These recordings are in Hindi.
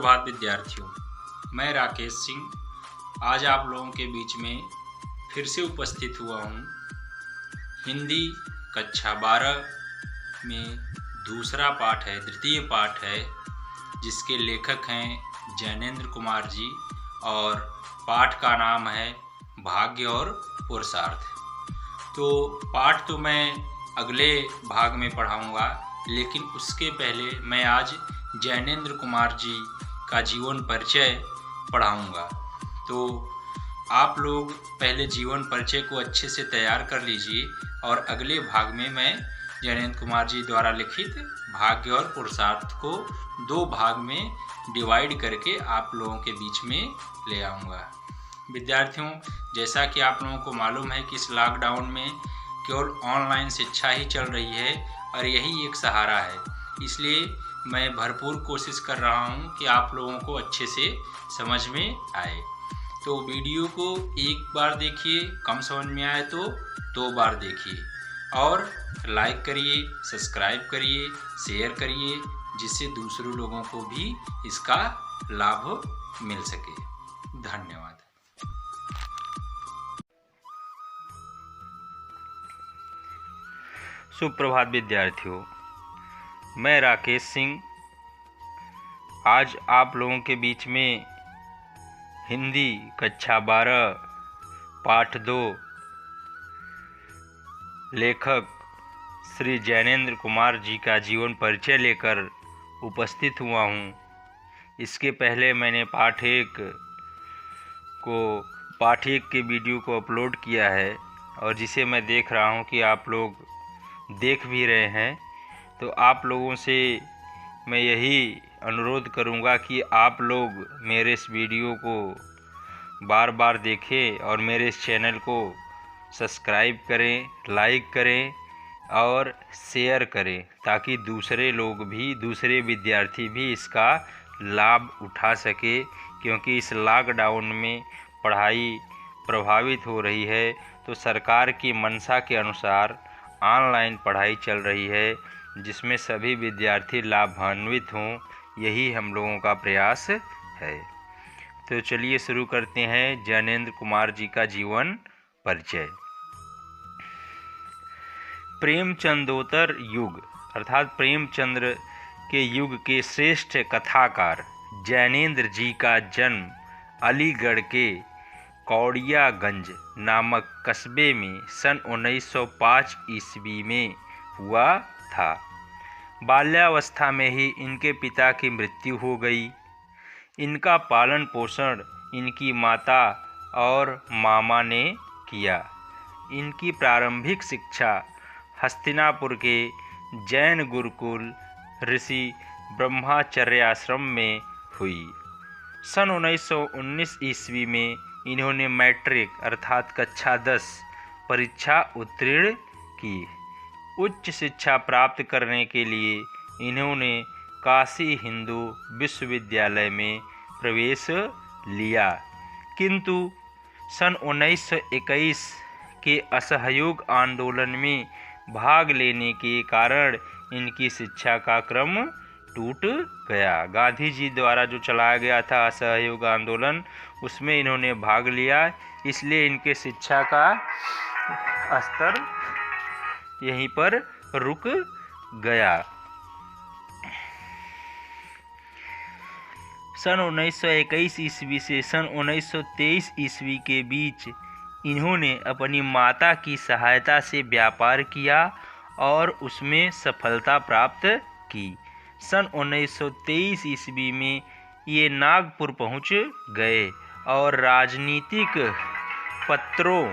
सुप्रभात विद्यार्थियों, मैं राकेश सिंह आज आप लोगों के बीच में फिर से उपस्थित हुआ हूँ। हिंदी कक्षा 12 में दूसरा पाठ है, द्वितीय पाठ है, जिसके लेखक हैं जैनेंद्र कुमार जी और पाठ का नाम है भाग्य और पुरुषार्थ। तो पाठ तो मैं अगले भाग में पढ़ाऊँगा, लेकिन उसके पहले मैं आज जैनेंद्र कुमार जी का जीवन परिचय पढ़ाऊँगा। तो आप लोग पहले जीवन परिचय को अच्छे से तैयार कर लीजिए और अगले भाग में मैं जैनेंद्र कुमार जी द्वारा लिखित भाग्य और पुरुषार्थ को 2 भाग में डिवाइड करके आप लोगों के बीच में ले आऊँगा। विद्यार्थियों, जैसा कि आप लोगों को मालूम है कि इस लॉकडाउन में केवल ऑनलाइन शिक्षा ही चल रही है और यही एक सहारा है, इसलिए मैं भरपूर कोशिश कर रहा हूं कि आप लोगों को अच्छे से समझ में आए। तो वीडियो को एक बार देखिए, कम समझ में आए तो 2 बार देखिए और लाइक करिए, सब्सक्राइब करिए, शेयर करिए, जिससे दूसरों लोगों को भी इसका लाभ मिल सके। धन्यवाद। सुप्रभात विद्यार्थियों, मैं राकेश सिंह आज आप लोगों के बीच में हिंदी कक्षा 12 पाठ 2 लेखक श्री जैनेंद्र कुमार जी का जीवन परिचय लेकर उपस्थित हुआ हूँ। इसके पहले मैंने पाठ 1 के वीडियो को अपलोड किया है और जिसे मैं देख रहा हूँ कि आप लोग देख भी रहे हैं। तो आप लोगों से मैं यही अनुरोध करूंगा कि आप लोग मेरे इस वीडियो को बार बार देखें और मेरे इस चैनल को सब्सक्राइब करें, लाइक करें और शेयर करें, ताकि दूसरे लोग भी, दूसरे विद्यार्थी भी इसका लाभ उठा सके। क्योंकि इस लॉकडाउन में पढ़ाई प्रभावित हो रही है, तो सरकार की मंशा के अनुसार ऑनलाइन पढ़ाई चल रही है, जिसमें सभी विद्यार्थी लाभान्वित हों, यही हम लोगों का प्रयास है। तो चलिए शुरू करते हैं जैनेंद्र कुमार जी का जीवन परिचय। प्रेमचंदोत्तर युग अर्थात प्रेमचंद्र के युग के श्रेष्ठ कथाकार जैनेंद्र जी का जन्म अलीगढ़ के कौड़ियागंज नामक कस्बे में सन 1905 ईस्वी में हुआ था। बाल्यावस्था में ही इनके पिता की मृत्यु हो गई। इनका पालन पोषण इनकी माता और मामा ने किया। इनकी प्रारंभिक शिक्षा हस्तिनापुर के जैन गुरुकुल ऋषि ब्रह्मचर्याश्रम में हुई। सन 1919 ईस्वी में इन्होंने मैट्रिक अर्थात कक्षा 10 परीक्षा उत्तीर्ण की। उच्च शिक्षा प्राप्त करने के लिए इन्होंने काशी हिंदू विश्वविद्यालय में प्रवेश लिया, किंतु सन 1921 के असहयोग आंदोलन में भाग लेने के कारण इनकी शिक्षा का क्रम टूट गया। गांधी जी द्वारा जो चलाया गया था असहयोग आंदोलन, उसमें इन्होंने भाग लिया, इसलिए इनके शिक्षा का स्तर यहीं पर रुक गया। सन 1921 ईस्वी से सन 1923 ईस्वी के बीच इन्होंने अपनी माता की सहायता से व्यापार किया और उसमें सफलता प्राप्त की। सन 1923 ईस्वी में ये नागपुर पहुंच गए और राजनीतिक पत्रों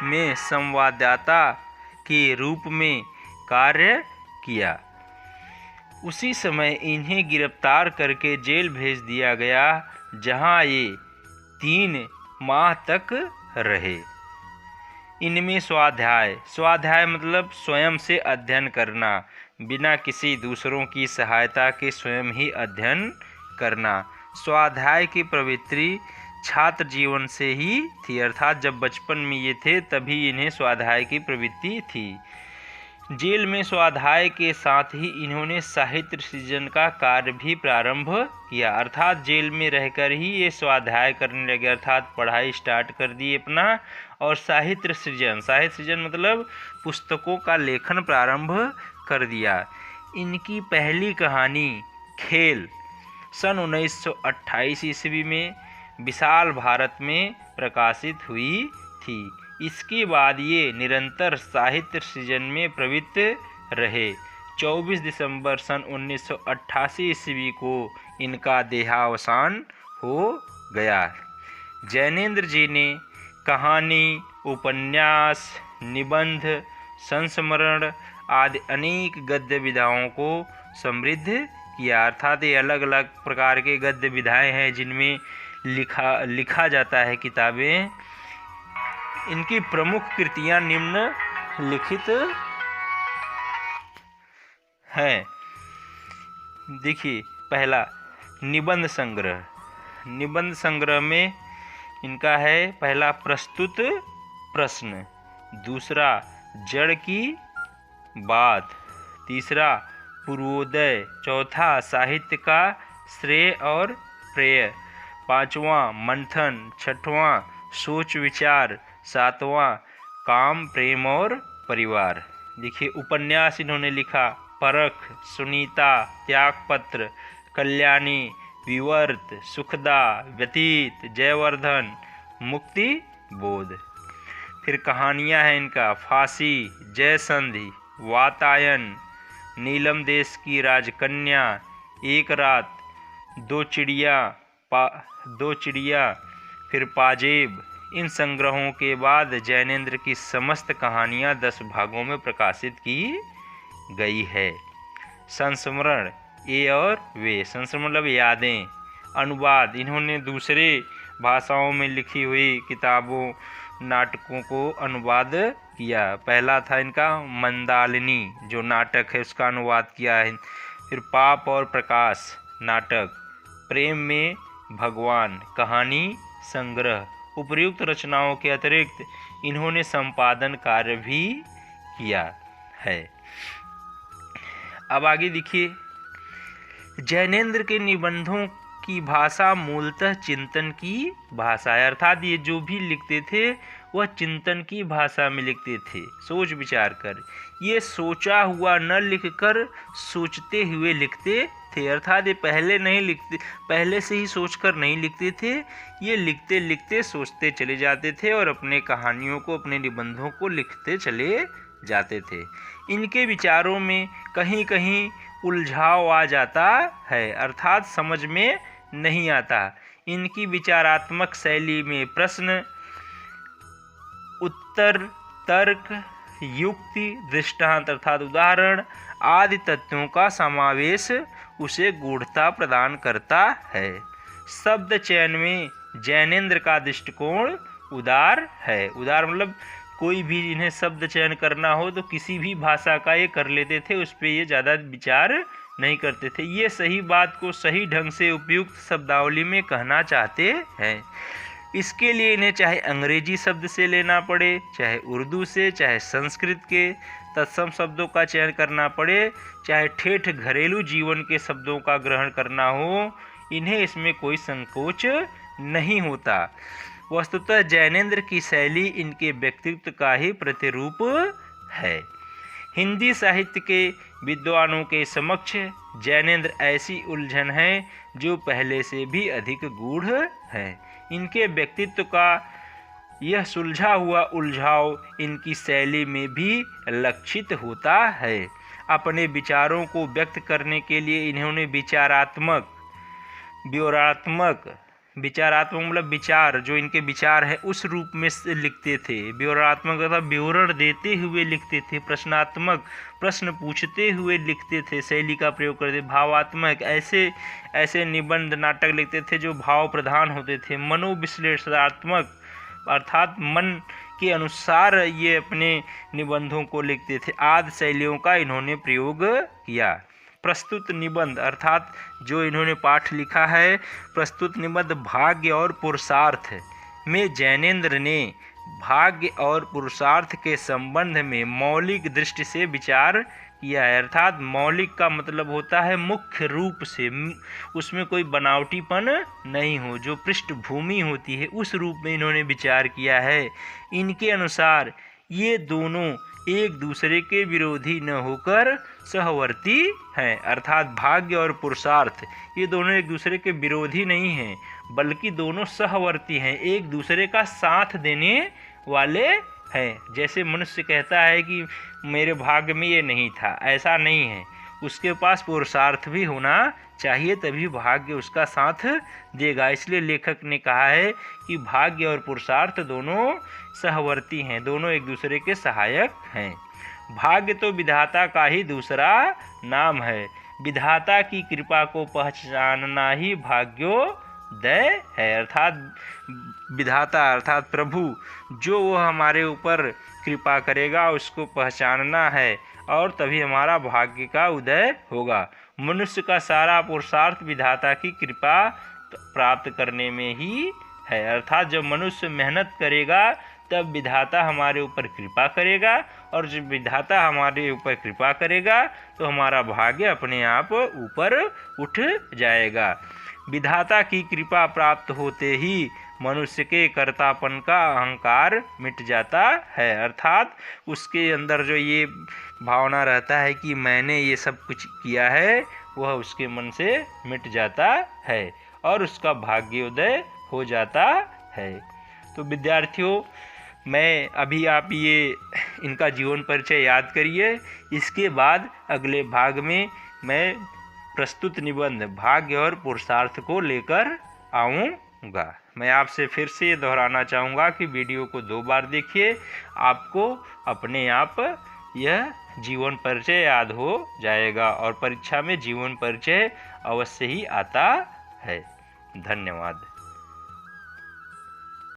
में संवाददाता के रूप में कार्य किया। उसी समय इन्हें गिरफ्तार करके जेल भेज दिया गया, जहां ये 3 माह तक रहे। इनमें स्वाध्याय मतलब स्वयं से अध्ययन करना, बिना किसी दूसरों की सहायता के स्वयं ही अध्ययन करना। स्वाध्याय की प्रवृत्ति छात्र जीवन से ही थी, अर्थात जब बचपन में ये थे तभी इन्हें स्वाध्याय की प्रवृत्ति थी। जेल में स्वाध्याय के साथ ही इन्होंने साहित्य सृजन का कार्य भी प्रारंभ किया, अर्थात जेल में रहकर ही ये स्वाध्याय करने लगे, अर्थात पढ़ाई स्टार्ट कर दी अपना। और साहित्य सृजन मतलब पुस्तकों का लेखन प्रारंभ कर दिया। इनकी पहली कहानी खेल सन 1928 ईस्वी में विशाल भारत में प्रकाशित हुई थी। इसके बाद ये निरंतर साहित्य सृजन में प्रवृत्त रहे। 24 दिसंबर सन 1988 ईस्वी को इनका देहावसान हो गया। जैनेंद्र जी ने कहानी, उपन्यास, निबंध, संस्मरण आदि अनेक गद्य विधाओं को समृद्ध किया, अर्थात ये अलग अलग प्रकार के गद्य विधाएं हैं जिनमें लिखा जाता है किताबें। इनकी प्रमुख कृतियां निम्नलिखित हैं। देखिए, पहला निबंध संग्रह। निबंध संग्रह में इनका है पहला प्रस्तुत प्रश्न, दूसरा जड़ की बात, तीसरा पूर्वोदय, चौथा साहित्य का श्रेय और प्रेय, पांचवा मंथन, छठवां सोच विचार, सातवां काम, प्रेम और परिवार। देखिए, उपन्यास इन्होंने लिखा परख, सुनीता, त्यागपत्र, कल्याणी, विवर्त, सुखदा, व्यतीत, जयवर्धन, मुक्ति बोध। फिर कहानियां हैं इनका फांसी, जयसंधि, वातायन, नीलम देश की राजकन्या, एक रात, दो चिड़िया, फिर पाजेब। इन संग्रहों के बाद जैनेंद्र की समस्त कहानियां 10 भागों में प्रकाशित की गई है। संस्मरण ए और वे, संस्मरण मतलब यादें। अनुवाद, इन्होंने दूसरे भाषाओं में लिखी हुई किताबों, नाटकों को अनुवाद किया। पहला था इनका मंदालिनी जो नाटक है, उसका अनुवाद किया है। फिर पाप और प्रकाश नाटक, प्रेम में भगवान कहानी संग्रह। उपर्युक्त रचनाओं के अतिरिक्त इन्होंने संपादन कार्य भी किया है। अब आगे देखिए, जैनेंद्र के निबंधों की भाषा मूलतः चिंतन की भाषा है, अर्थात ये जो भी लिखते थे वह चिंतन की भाषा में लिखते थे, सोच विचार कर। ये सोचा हुआ न लिखकर सोचते हुए लिखते थे, अर्थात ये पहले से ही सोचकर नहीं लिखते थे, ये लिखते लिखते सोचते चले जाते थे और अपने कहानियों को, अपने निबंधों को लिखते चले जाते थे। इनके विचारों में कहीं कहीं उलझाव आ जाता है, अर्थात समझ में नहीं आता। इनकी विचारात्मक शैली में प्रश्न, उत्तर, तर्क, युक्ति, दृष्टांत अर्थात उदाहरण आदि तत्वों का समावेश उसे गूढ़ता प्रदान करता है। शब्द चयन में जैनेंद्र का दृष्टिकोण उदार है। उदार मतलब कोई भी इन्हें शब्द चयन करना हो तो किसी भी भाषा का ये कर लेते थे, उस पर ये ज़्यादा विचार नहीं करते थे। ये सही बात को सही ढंग से उपयुक्त शब्दावली में कहना चाहते हैं। इसके लिए इन्हें चाहे अंग्रेजी शब्द से लेना पड़े, चाहे उर्दू से, चाहे संस्कृत के तत्सम शब्दों का चयन करना पड़े, चाहे ठेठ घरेलू जीवन के शब्दों का ग्रहण करना हो, इन्हें इसमें कोई संकोच नहीं होता। वस्तुतः जैनेंद्र की शैली इनके व्यक्तित्व का ही प्रतिरूप है। हिंदी साहित्य के विद्वानों के समक्ष जैनेंद्र ऐसी उलझन है जो पहले से भी अधिक गूढ़ है। इनके व्यक्तित्व का यह सुलझा हुआ उलझाव इनकी शैली में भी लक्षित होता है। अपने विचारों को व्यक्त करने के लिए इन्होंने विचारात्मक मतलब विचार, जो इनके विचार है उस रूप में लिखते थे। विवरणात्मक तथा विवरण देते हुए लिखते थे। प्रश्नात्मक, प्रश्न पूछते हुए लिखते थे, शैली का प्रयोग करते। भावात्मक, ऐसे निबंध नाटक लिखते थे जो भाव प्रधान होते थे। मनोविश्लेषणात्मक अर्थात मन के अनुसार ये अपने निबंधों को लिखते थे। आदि शैलियों का इन्होंने प्रयोग किया। प्रस्तुत निबंध अर्थात जो इन्होंने पाठ लिखा है, प्रस्तुत निबंध भाग्य और पुरुषार्थ में जैनेंद्र ने भाग्य और पुरुषार्थ के संबंध में मौलिक दृष्टि से विचार किया है। अर्थात मौलिक का मतलब होता है मुख्य रूप से, उसमें कोई बनावटीपन नहीं हो, जो पृष्ठभूमि होती है उस रूप में इन्होंने विचार किया है। इनके अनुसार ये दोनों एक दूसरे के विरोधी न होकर सहवर्ती हैं। अर्थात भाग्य और पुरुषार्थ ये दोनों एक दूसरे के विरोधी नहीं हैं, बल्कि दोनों सहवर्ती हैं, एक दूसरे का साथ देने वाले हैं। जैसे मनुष्य कहता है कि मेरे भाग्य में ये नहीं था, ऐसा नहीं है, उसके पास पुरुषार्थ भी होना चाहिए, तभी भाग्य उसका साथ देगा। इसलिए लेखक ने कहा है कि भाग्य और पुरुषार्थ दोनों सहवर्ती हैं, दोनों एक दूसरे के सहायक हैं। भाग्य तो विधाता का ही दूसरा नाम है। विधाता की कृपा को पहचानना ही भाग्योदय है। अर्थात विधाता अर्थात प्रभु जो वो हमारे ऊपर कृपा करेगा उसको पहचानना है, और तभी हमारा भाग्य का उदय होगा। मनुष्य का सारा पुरुषार्थ विधाता की कृपा प्राप्त करने में ही है। अर्थात जब मनुष्य मेहनत करेगा तब विधाता हमारे ऊपर कृपा करेगा, और जब विधाता हमारे ऊपर कृपा करेगा तो हमारा भाग्य अपने आप ऊपर उठ जाएगा। विधाता की कृपा प्राप्त होते ही मनुष्य के कर्तापन का अहंकार मिट जाता है। अर्थात उसके अंदर जो ये भावना रहता है कि मैंने ये सब कुछ किया है, वह उसके मन से मिट जाता है और उसका भाग्योदय हो जाता है। तो विद्यार्थियों, मैं अभी आप ये इनका जीवन परिचय याद करिए। इसके बाद अगले भाग में मैं प्रस्तुत निबंध भाग्य और पुरुषार्थ को लेकर आऊँगा। मैं आपसे फिर से दोहराना चाहूँगा कि वीडियो को 2 बार देखिए, आपको अपने आप यह जीवन परिचय याद हो जाएगा, और परीक्षा में जीवन परिचय अवश्य ही आता है। धन्यवाद।